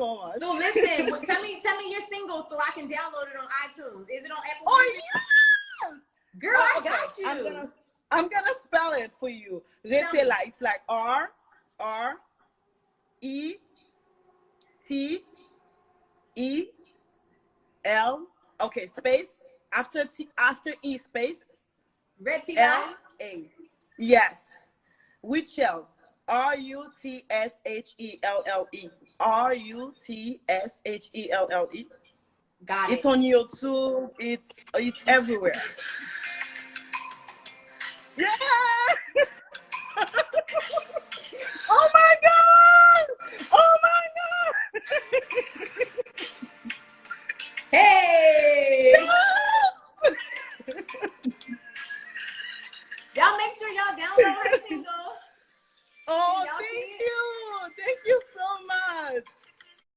so much. So listen, tell me your single so I can download it on iTunes. Is it on Apple Oh Music? yes! Girl, I got you. I'm gonna spell it for you. Retela, it's like R-E-T-E-L. Okay, space after E space Retila. L-A. Yes. Rutshelle. Rutshelle. Rutshelle. Got It's it. on YouTube. It's everywhere. Yeah. Oh my god! Oh my god!